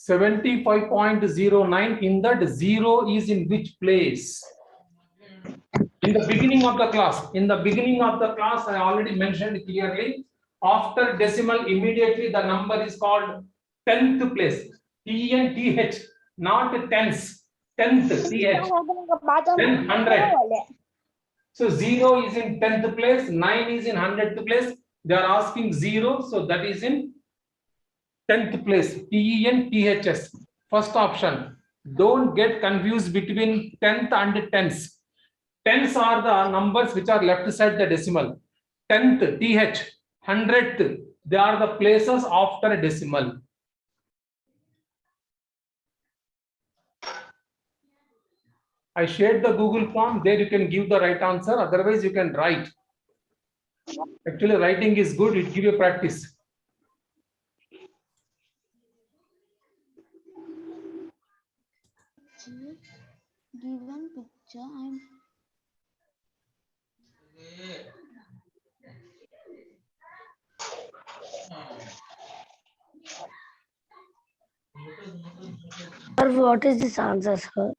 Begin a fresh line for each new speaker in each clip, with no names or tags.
75.09. In that, 0 is in which place? In the beginning of the class. In the beginning of the class, I already mentioned clearly. After decimal, immediately the number is called 10th place. TNTH, not tens. 10th, TH. 10, 100. So 0 is in 10th place, 9 is in 100th place. They are asking 0, so that is in 10th place. TENTHS. First option. Don't get confused between 10th and tens. Tens are the numbers which are left side the decimal. 10th, TH, 100th, they are the places after a decimal. I shared the Google form, there you can give the right answer, otherwise you can write. Actually, writing is good, it gives you practice.
Given picture, I'm
Sir, what is this answer, sir?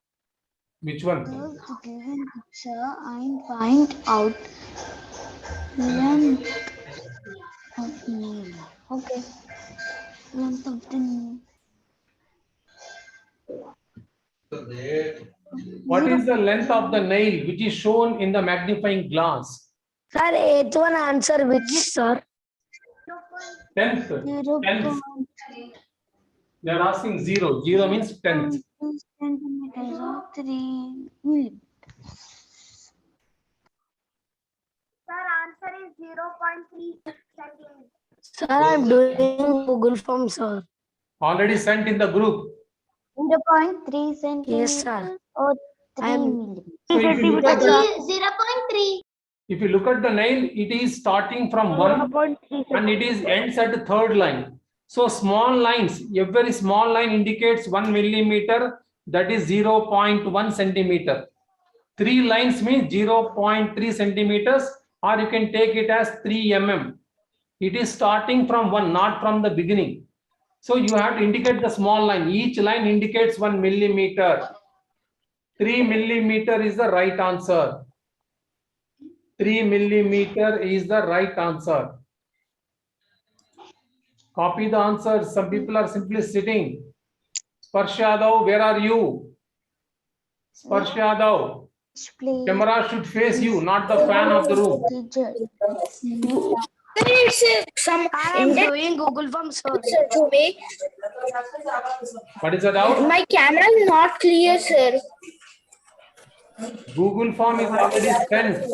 Which one?
the given picture and find out length of nail. Okay. Length of the nail.
What is the length of the nail which is shown in the magnifying glass?
Sir, eighth one answer which, sir?
10th. 10th. They are asking 0. 0 means 10th.
Centimeters or 3 millimeters.
Sir, answer is 0.3 centimeters.
Sir, I'm doing Google form, sir.
Already sent in the group.
0.3 centimeters
Yes, sir.
or 3
I'm-
millimeters.
So if you look at the,
0.3.
if you look at the nail, it is starting from 1 and it is ends at the third line. So small lines, every small line indicates 1 millimeter, that is 0.1 centimeter. 3 lines means 0.3 centimeters, or you can take it as 3 mm. It is starting from 1, not from the beginning. So you have to indicate the small line. Each line indicates 1 millimeter. 3 millimeter is the right answer. 3 millimeter is the right answer. Copy the answer. Some people are simply sitting. Sparsh Yadav, where are you? Sparsh Yadav.
Please.
Camera should face you, not the fan of the room.
Teacher.
I'm doing Google form, sir.
To me,
What is the doubt?
my camera is not clear, sir.
Google form is already sent.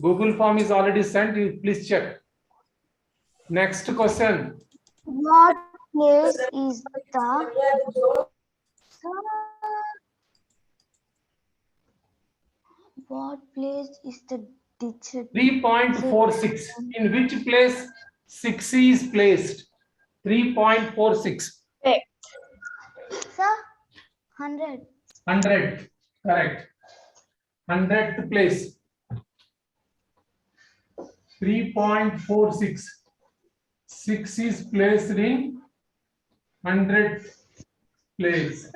Google form is already sent. You please check. Next question.
What place is the what place is the digit?
3.46. In which place 6 is placed? 3.46.
Sir, 100.
100. Correct. 100th place. 3.46. 6 is placed in 100th place.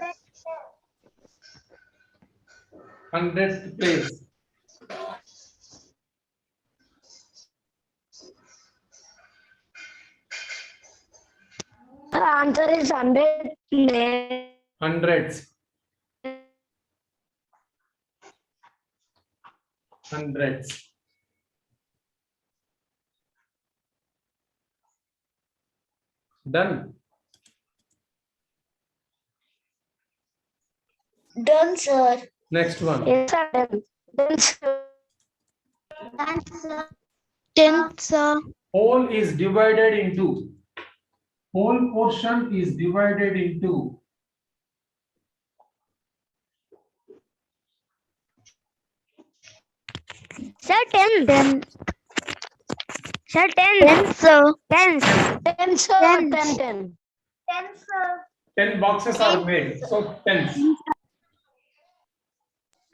100th place.
Sir, answer is 100 place.
Hundreds. Hundreds. Done.
Done, sir.
Next one.
Yes, sir. Then, sir.
Answer.
10th, sir.
Whole is divided into. Whole portion is divided into.
Sir, 10.
10.
Sir, 10. Sir. 10.
10, sir. 10, 10.
10, sir.
10 boxes are made. So tens.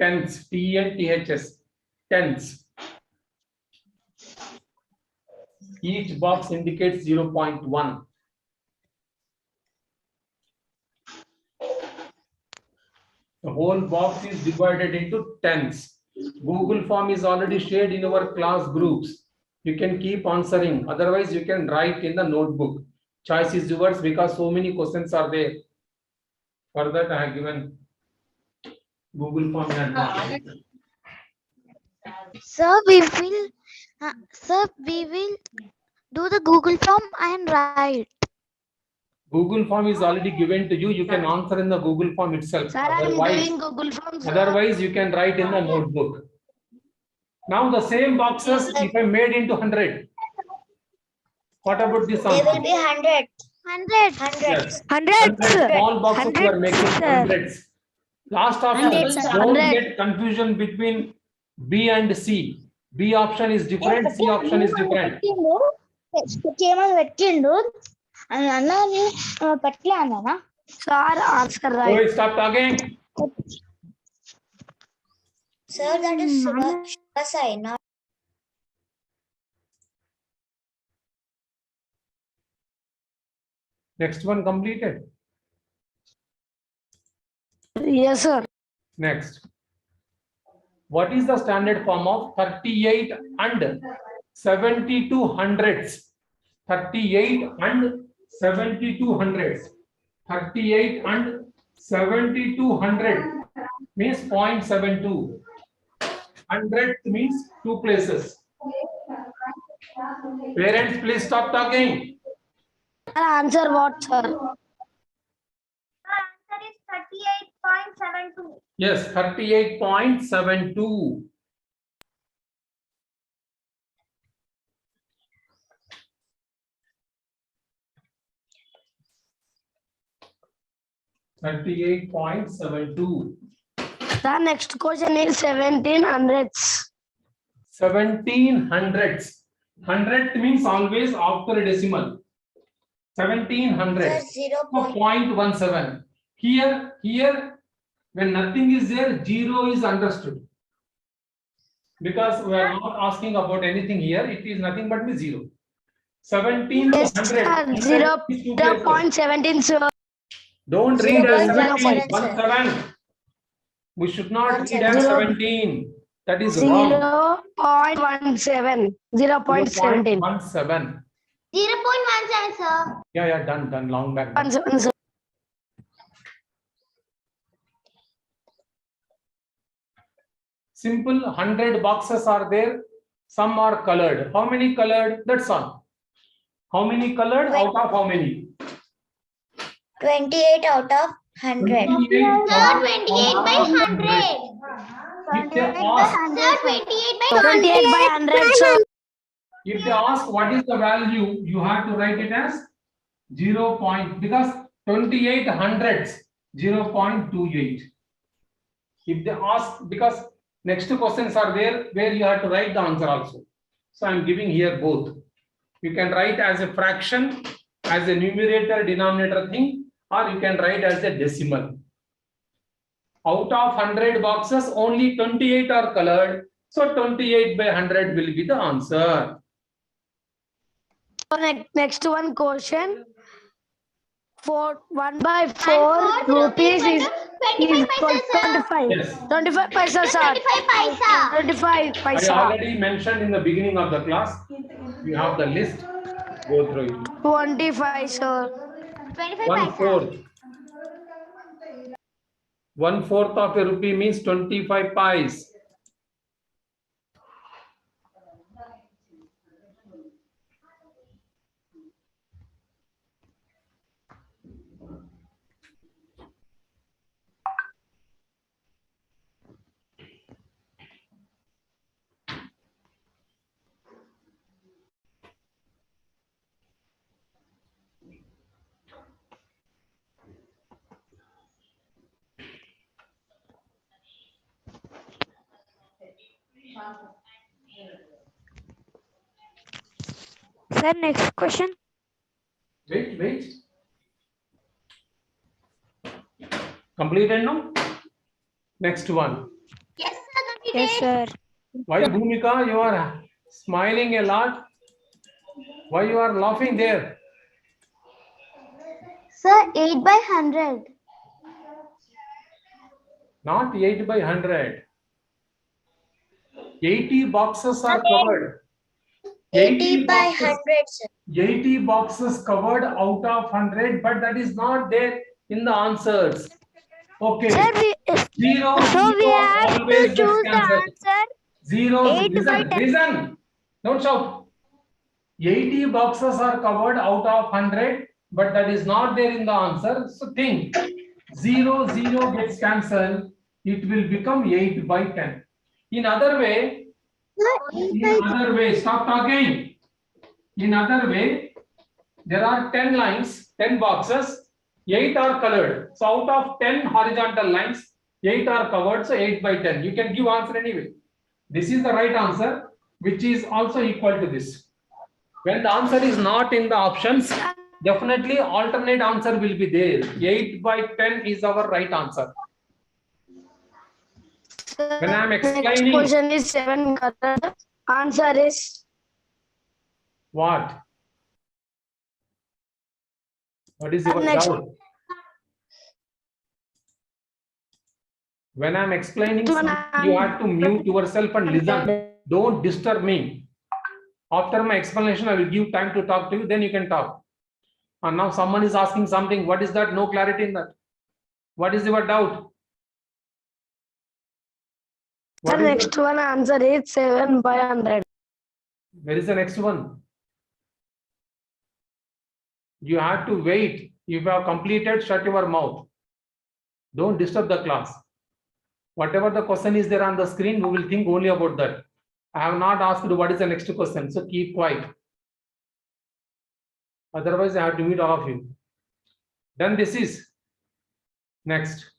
Tens. TNTHS. Tens. Each box indicates 0.1. The whole box is divided into tens. Google form is already shared in our class groups. You can keep answering. Otherwise, you can write in the notebook. Choice is yours because so many questions are there. For that, I have given Google form in advance.
Sir, we will do the Google form and write.
Google form is already given to you. You can answer in the Google form itself.
Sir, I am
Otherwise,
doing Google Form, sir.
otherwise you can write in the notebook. Now the same boxes, if I made into 100, what about this
They will
answer?
be 100. 100.
Yes.
100.
100 small boxes you are making
sir.
hundreds. Last option,
Hundreds, sir.
don't
100.
get confusion between B and C. B option is different, C option is different.
చేయమని పెట్టిండు అని అన్నది పట్ల అన్నానా
Sir, answer right.
Wait, stop talking.
Sir that is Shivasai, not
Next one completed.
Yes, sir.
Next. What is the standard form of 38 and 72 hundreds? 38 and 72 hundreds. 38 and 72 hundred means 0.72. 100 means 2 places. Parents, please stop talking.
Sir, answer what, sir?
answer is 38.72.
Yes, 38.72. $38.72.
The next question is 1700s.
1700s. 100 means always after decimal. 1700. 0.17. Here, when nothing is there, 0 is understood. Because we are not asking about anything here, it is nothing but 0. 17 to
Yes,
100.
sir.
100 is two places.
0.17, sir.
Don't read as
0.17,
17.
sir.
17. We should not read
0.17.
as 17. That is wrong.
0.17. 0.17.
0.17.
0.17, sir.
Yeah, done, long back.
0.17, sir.
Simple 100 boxes are there. Some are colored. How many colored? That's all. How many colored? Out of how many?
28 out of 100.
28 out of
28 by 100.
If they ask,
Sir, 28 by
28 by 100, sir.
if they ask what is the value, you have to write it as 0. Because 28 hundreds 0.28. If they ask, because next questions are there where you have to write the answer also. So I am giving here both. You can write as a fraction, as a numerator denominator thing, or you can write as a decimal. Out of 100 boxes, only 28 are colored. So 28 by 100 will be the answer.
Next one question. 1 by 4 rupees is equal to 25.
Yes.
25 paisa, sir. 25
I
paisa.
already mentioned in the beginning of the class. You have the list. Go through it.
25, sir.
1/4. 1/4 of a rupee means 25 pies.
Sir, next question.
Wait. Completed now? Next one.
Yes, sir.
Why, Bhumika, you are smiling a lot? Why you are laughing there?
Sir, 8 by 100.
Not 8 by 100. 80 boxes are covered.
80 by
boxes,
100, sir.
80 boxes covered out of 100, but that is not there in the answers. Okay.
Sir,
Zero,
so we
zero
have to
always gets
choose the
cancelled.
answer.
Zeros,
8 by
listen,
10.
listen. Don't shout. 80 boxes are covered out of 100, but that is not there in the answer. So think, 0, 0 gets cancelled. It will become 8 by 10. In other way, stop talking. In other way, there are 10 lines, 10 boxes, 8 are colored. So out of 10 horizontal lines, 8 are covered, so 8 by 10. You can give answer anyway. This is the right answer, which is also equal to this. When the answer is not in the options, definitely alternate answer will be there. 8 by 10 is our right answer. When I am explaining,
next question is 7 colored. Answer is
what? What is your
Next.
doubt? When I'm explaining something, you have to mute yourself and listen. Don't disturb me. After my explanation, I will give time to talk to you, then you can talk. And now someone is asking something. What is that? No clarity in that. What is your doubt?
the
What is
next one answer is 7 by 100.
Where is the next one? You have to wait. If you have completed, shut your mouth. Don't disturb the class. Whatever the question is there on the screen, we will think only about that. I have not asked you what is the next question, so keep quiet. Otherwise, I have to meet all of you. Then this is next.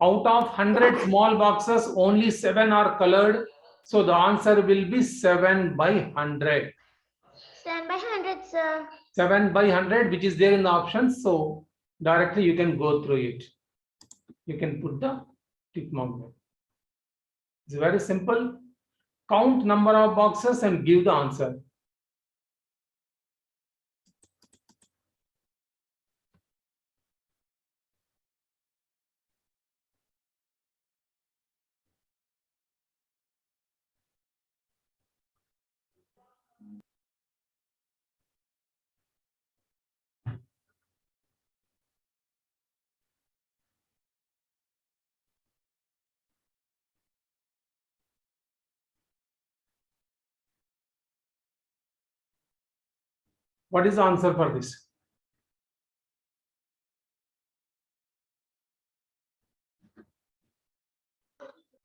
Out of 100 small boxes, only 7 are colored. So the answer will be 7 by 100.
7 by 100, sir.
7 by 100, which is there in the options. So directly you can go through it. You can put the tick mark there. It's very simple. Count number of boxes and give the answer. What is the answer for this?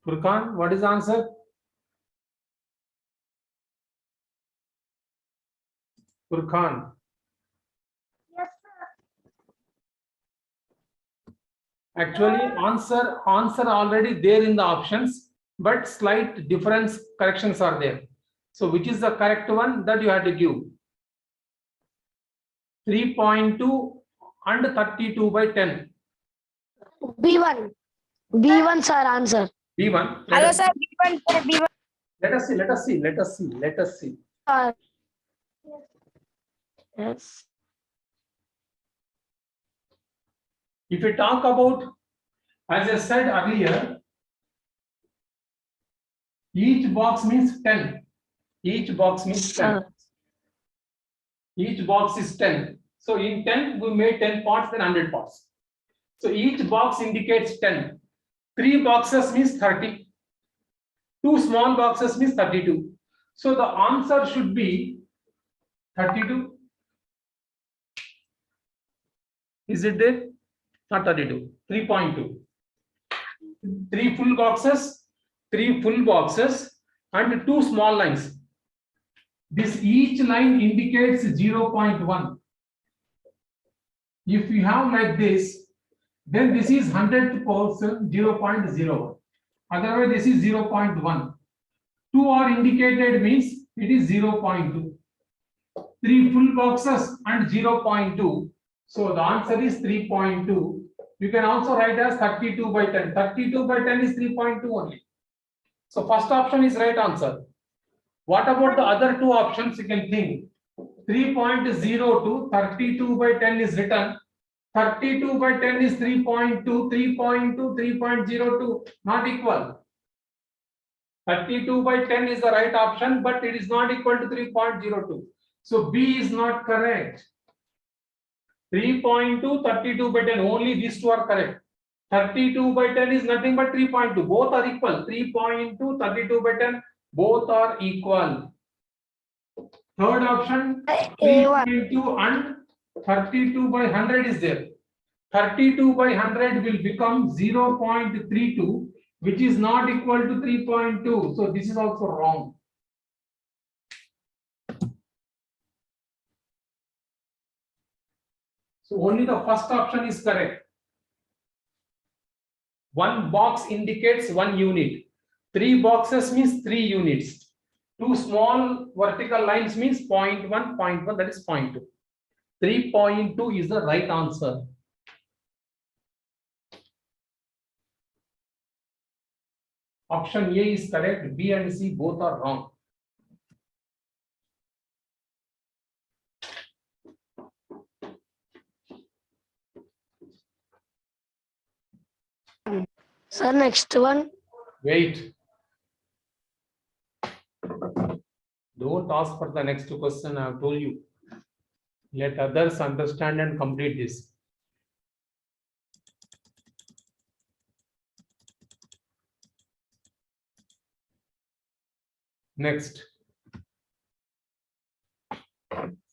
Furkan, what is the answer? Furkan.
Yes, sir.
Actually, answer already there in the options, but slight difference corrections are there. So which is the correct one that you have to give? 3.2 and 32 by 10.
B1. B1 sir answer.
B1.
Hello sir, B1 sir, B1.
Let us see.
Yes.
If we talk about, as I said earlier, each box means 10. Each box means 10. Each box is 10. So in 10, we made 10 parts, then 100 parts. So each box indicates 10. 3 boxes means 30. 2 small boxes means 32. So the answer should be 32. Is it there? Not 32. 3.2. 3 full boxes, 3 full boxes, and 2 small lines. This each line indicates 0.1. If you have like this, then this is 100th portion 0.01. Otherwise, this is 0.1. 2 are indicated means it is 0.2. 3 full boxes and 0.2. So the answer is 3.2. You can also write as 32 by 10. 32 by 10 is 3.2 only. So first option is right answer. What about the other 2 options? You can think 3.02, 32 by 10 is written. 32 by 10 is 3.2, 3.2, 3.02, not equal. 32 by 10 is the right option, but it is not equal to 3.02. So B is not correct. 3.2, 32 by 10, only these two are correct. 32 by 10 is nothing but 3.2, both are equal. 3.2, 32 by 10, both are equal. Third option, 3.2 and 32 by 100 is there. 32 by 100 will become 0.32, which is not equal to 3.2. So this is also wrong. So only the first option is correct. One box indicates 1 unit. 3 boxes means 3 units. 2 small vertical lines means 0.1, 0.1, that is 0.2. 3.2 is the right answer. Option A is correct. B and C both are wrong.
Sir, next one.
Wait. Don't ask for the next question. I have told you. Let others understand and complete this. Next.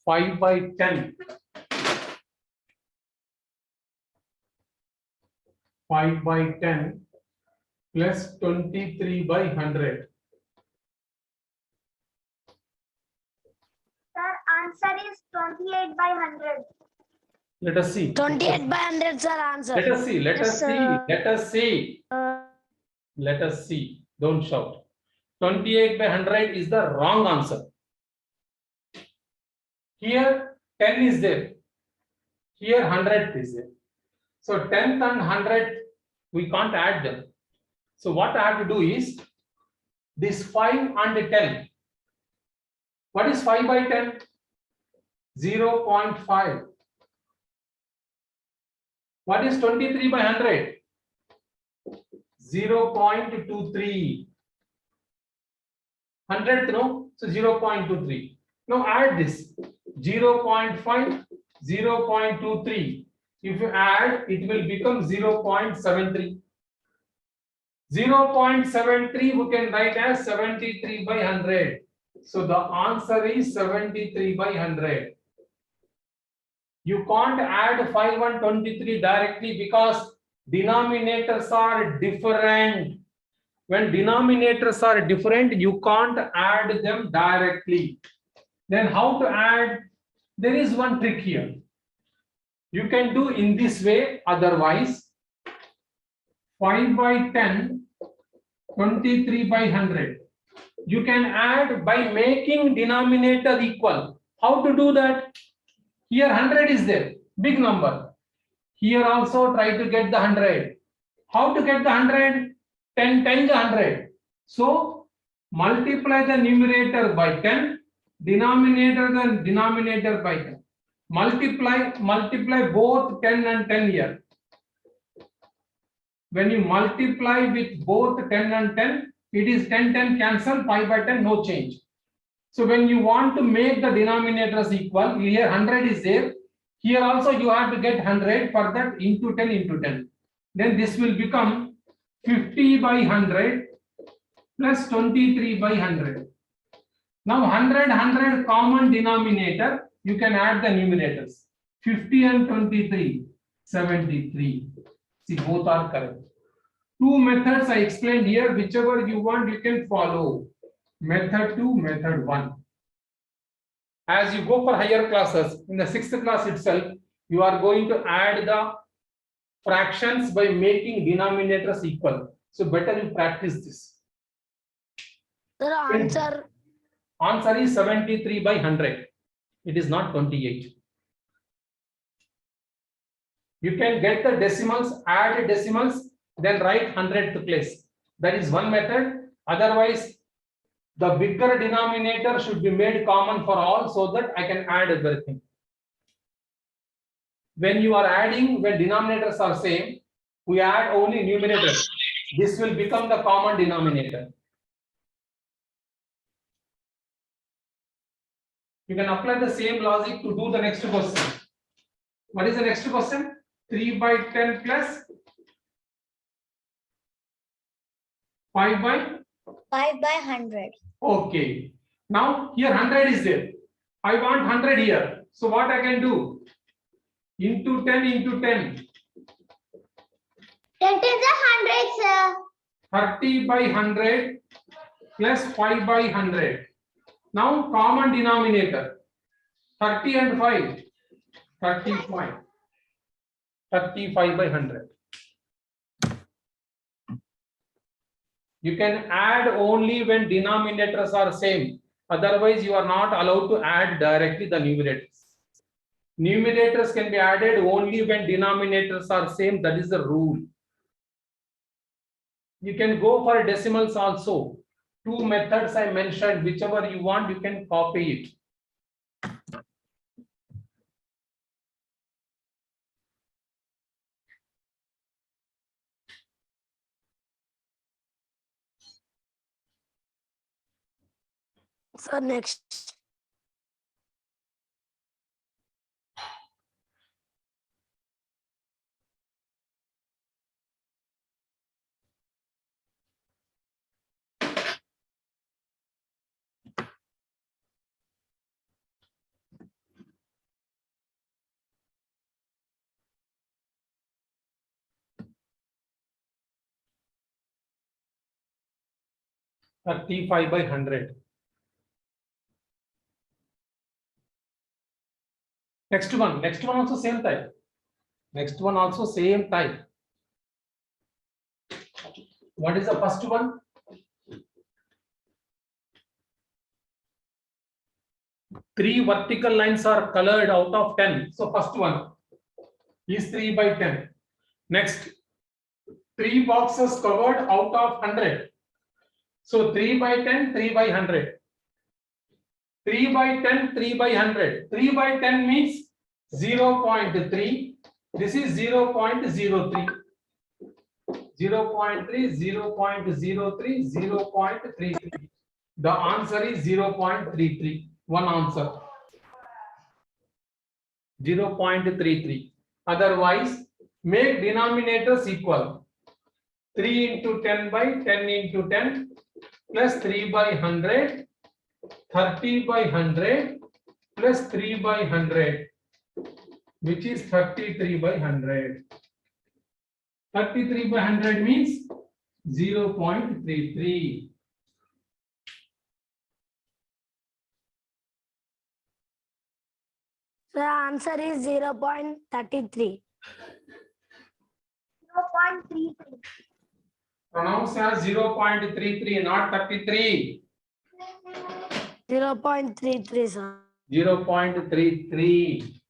5 by 10. 5 by 10 plus 23 by 100.
Sir, answer is 28 by 100.
Let us see.
28 by 100, sir, answer.
Let us see. Let
Yes,
us see.
sir.
Let us see. Let us see. Don't shout. 28 by 100 is the wrong answer. Here 10 is there. Here 100 is there. So 10th and 100 we can't add them. So what I have to do is this 5 and 10. What is 5 by 10? 0.5. What is 23 by 100? 0.23. 100th, no? So 0.23. Now add this 0.5, 0.23. If you add, it will become 0.73. 0.73 we can write as 73 by 100. So the answer is 73 by 100. You can't add 5 and 23 directly because denominators are different. When denominators are different, you can't add them directly. Then how to add? There is one trick here. You can do in this way, otherwise 5 by 10, 23 by 100. You can add by making denominator equal. How to do that? Here 100 is there, big number. Here also try to get the 100. How to get the 100? 10 times 100. So multiply the numerator by 10, denominator by 10. Multiply both 10 and 10 here. When you multiply with both 10 and 10, it is 10, 10 cancel, 5 by 10, no change. So when you want to make the denominators equal, here 100 is there. Here also you have to get 100, for that into 10 into 10. Then this will become 50 by 100 plus 23 by 100. Now 100 common denominator, you can add the numerators. 50 and 23, 73. See, both are correct. Two methods I explained here, whichever you want, you can follow. Method 2, method 1. As you go for higher classes, in the 6th class itself, you are going to add the fractions by making denominators equal. So better you practice this.
Sir, answer.
Answer is 73 by 100. It is not 28. You can get the decimals, add decimals, then write 100th place. That is one method. Otherwise, the bigger denominator should be made common for all so that I can add everything. when you are adding, when denominators are same, we add only numerators. This will become the common denominator. You can apply the same logic to do the next question. What is the next question? 3 by 10 plus 5 by
5 by 100.
okay. Now here 100 is there. I want 100 here. So what I can do? Into 10 into 10.
10 is 100, sir.
30 by 100 plus 5 by 100. Now common denominator. 30 and 5. 35. 35 by 100. You can add only when denominators are same. Otherwise, you are not allowed to add directly the numerators. Numerators can be added only when denominators are same. That is the rule. You can go for decimals also. Two methods I mentioned, whichever you want, you can copy it.
Sir, next.
T 5 by 100. Next one also same type. Next one also same type. What is the first one? Three vertical lines are colored out of 10. So first one is 3 by 10. Next, three boxes covered out of 100. So 3 by 10, 3 by 100. 3 by 10, 3 by 100. 3 by 10 means 0.3. This is 0.03. 0.3, 0.03, 0.33. The answer is 0.33. One answer. 0.33. Otherwise, make denominators equal. 3 into 10 by 10 into 10 plus 3 by 100, 30 by 100 plus 3 by 100, which is 33 by 100. 33 by 100 means 0.33.
The answer is 0.33.
0.33.
Pronounce as 0.33, not 33.
0.33, sir.
0.33.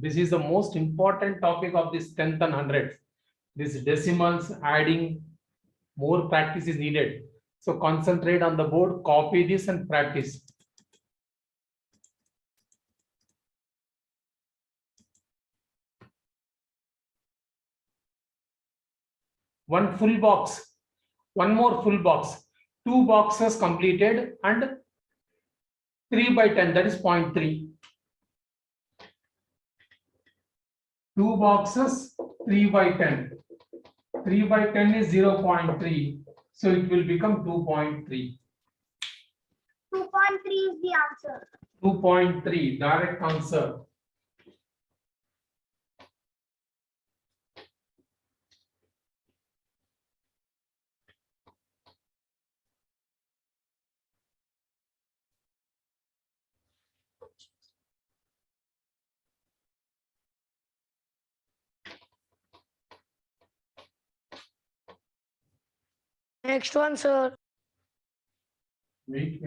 This is the most important topic of this 10th and 100th. This decimals, adding, more practice is needed. So concentrate on the board, copy this and practice. One full box, one more full box, two boxes completed and 3 by 10, that is 0.3. Two boxes, 3 by 10. 3 by 10 is 0.3. So it will become 2.3.
2.3 is the answer.
2.3, direct answer.
Next one, sir.
Wait.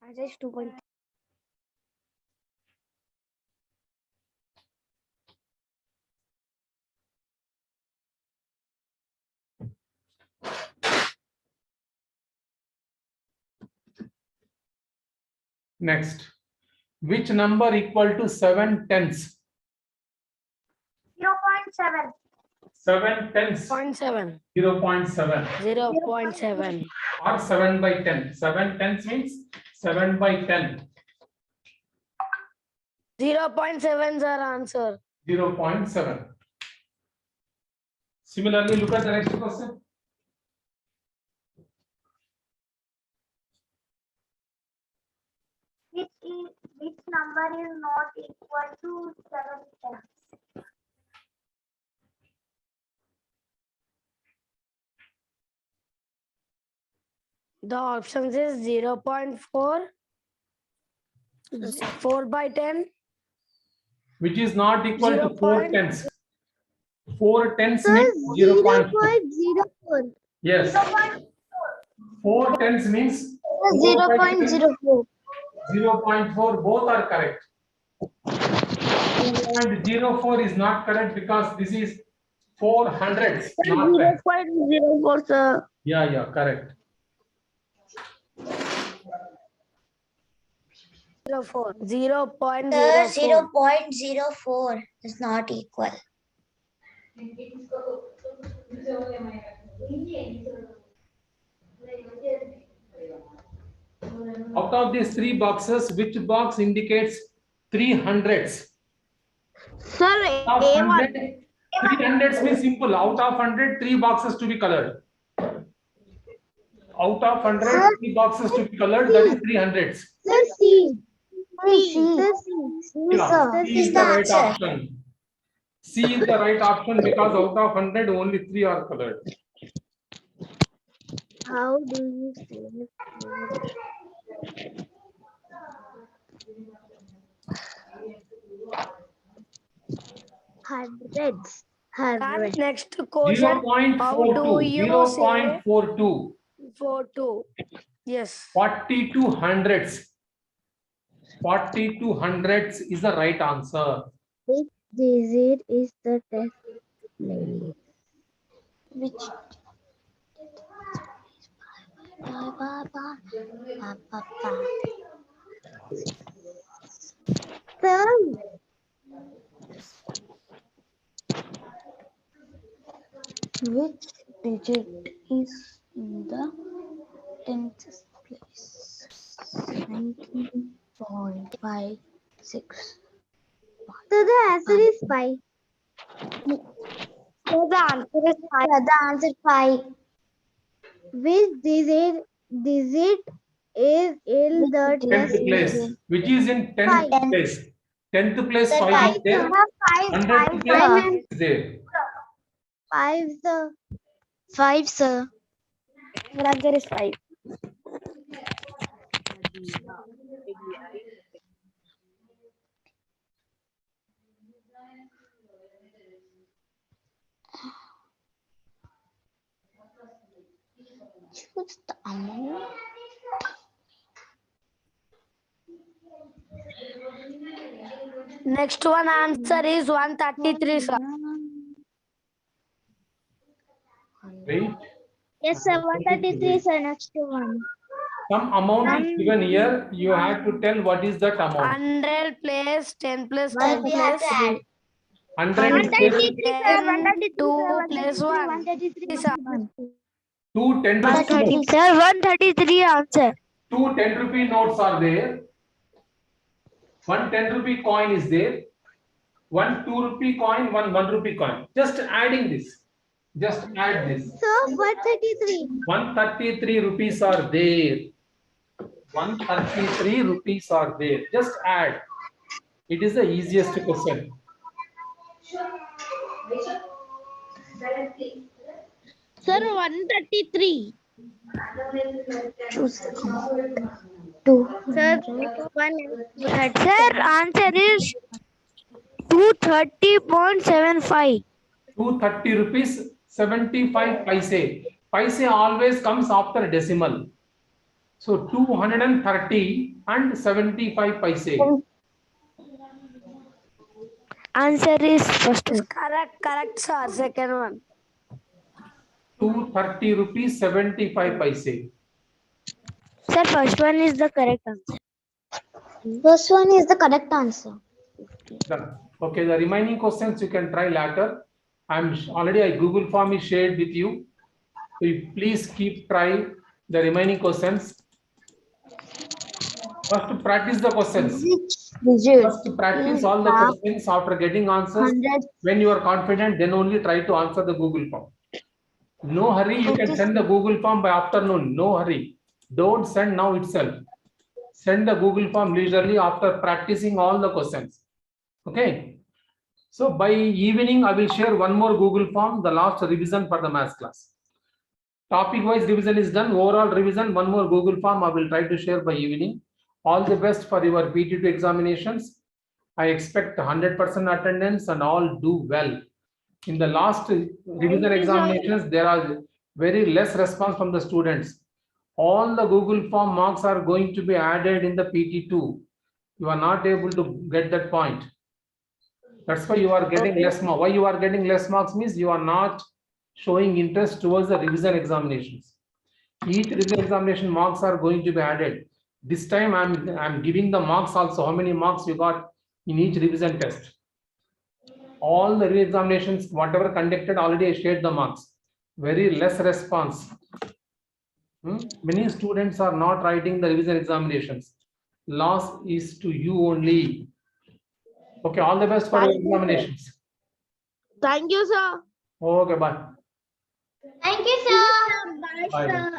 Answer is 2.3.
Next, which number equal to 7 tenths?
0.7.
7 tenths.
0.7.
0.7
0.7.
or 7 by 10. 7 tenths means 7 by 10.
0.7 is our answer.
0.7. Similarly, look at the next question.
Which number is not equal to 7 tenths?
The options is 0.4, 4 by 10,
Which is not equal to 4
0.
tenths. 4 tenths means 0.4.
0.04.
Yes. 4 tenths means
0.04.
0.4. Both are correct. 2.04 is not correct because this is 4 hundredths, not tenths.
0.04, sir.
Yeah, correct.
0.04.
Sir,
0.04.
0.04 is not equal.
Out of these 3 boxes, which box indicates 3 hundredths?
Sir,
Of
A1.
100, 3 hundredths means simple. Out of 100, 3 boxes to be colored. Out of 100, 3 boxes to be colored. That is 3 hundredths.
Sir, C.
C.
Yeah, C is
Is
the
the
right
answer.
option. C is the right option because out of 100, only 3 are colored.
How do you say it? Hundreds. Hundred.
Next question. How do
0.42.
you say
0.42.
42? Yes.
42 hundredths. 42 hundredths is the right answer.
Which digit is the test place?
Which
Sir.
which digit is in the 10th place? 19.56.
So the answer is 5.
So the answer is 5. The answer is 5.
Which digit is in the
10th
test
place.
place?
Which is in 10th
Five.
place. 10th place,
Sir,
5
five,
is there. 100th place is there.
5, sir.
5, sir.
The answer is 5.
choose the amount.
Next one answer is 133, sir.
Wait.
Yes, sir. 133 is the next one.
Some amount is given here. You have to tell what is that amount.
100 plus 10 plus
Sir,
10
we have
plus
to add.
100 is there.
133, sir. 133,
2
sir.
plus 1.
133,
Sir.
2 10 rupee
130,
notes.
sir. 133 answer.
2 10 rupee notes are there. 1 10 rupee coin is there. 1 2 rupee coin, 1 rupee coin. Just adding this. Just add this.
So 133.
133 rupees are there. 133 rupees are there. Just add. It is the easiest question.
Sir, 133.
Choose the amount. 200.
Sir, sir, answer is 230.75.
230 rupees 75 paise. Paise always comes after decimal. So 230 and 75 paise.
Answer is first one.
Correct, sir. Second one.
230 rupees 75 paise.
Sir, first one is the correct answer.
First one is the correct answer.
Done. Okay, the remaining questions you can try later. I'm already a Google form is shared with you. So you please keep trying the remaining questions. First, practice the questions.
Which digit
First, practice
is
all the
half
questions. After getting answers,
100?
when you are confident, then only try to answer the Google form. No hurry. You can
Okay,
send the Google form by afternoon. No hurry. Don't send now itself. Send the Google form leisurely after practicing all the questions. Okay. So by evening, I will share one more Google form, the last revision for the maths class. Topic wise revision is done. Overall revision, one more Google form I will try to share by evening. All the best for your PT2 examinations. I expect 100% attendance and all do well. In the last revision examinations, there are very less response from the students. All the Google form marks are going to be added in the PT2. You are not able to get that point. That's why you are getting less marks. Why you are getting less marks means you are not showing interest towards the revision examinations. Each revision examination marks are going to be added. This time I'm giving the marks also, how many marks you got in each revision test. All the re-examinations, whatever conducted, already I shared the marks. Very less response. Many students are not writing the revision examinations. Loss is to you only. Okay, all the best for your examinations.
Thank you, sir.
Okay, bye.
Thank you, sir.
Bye.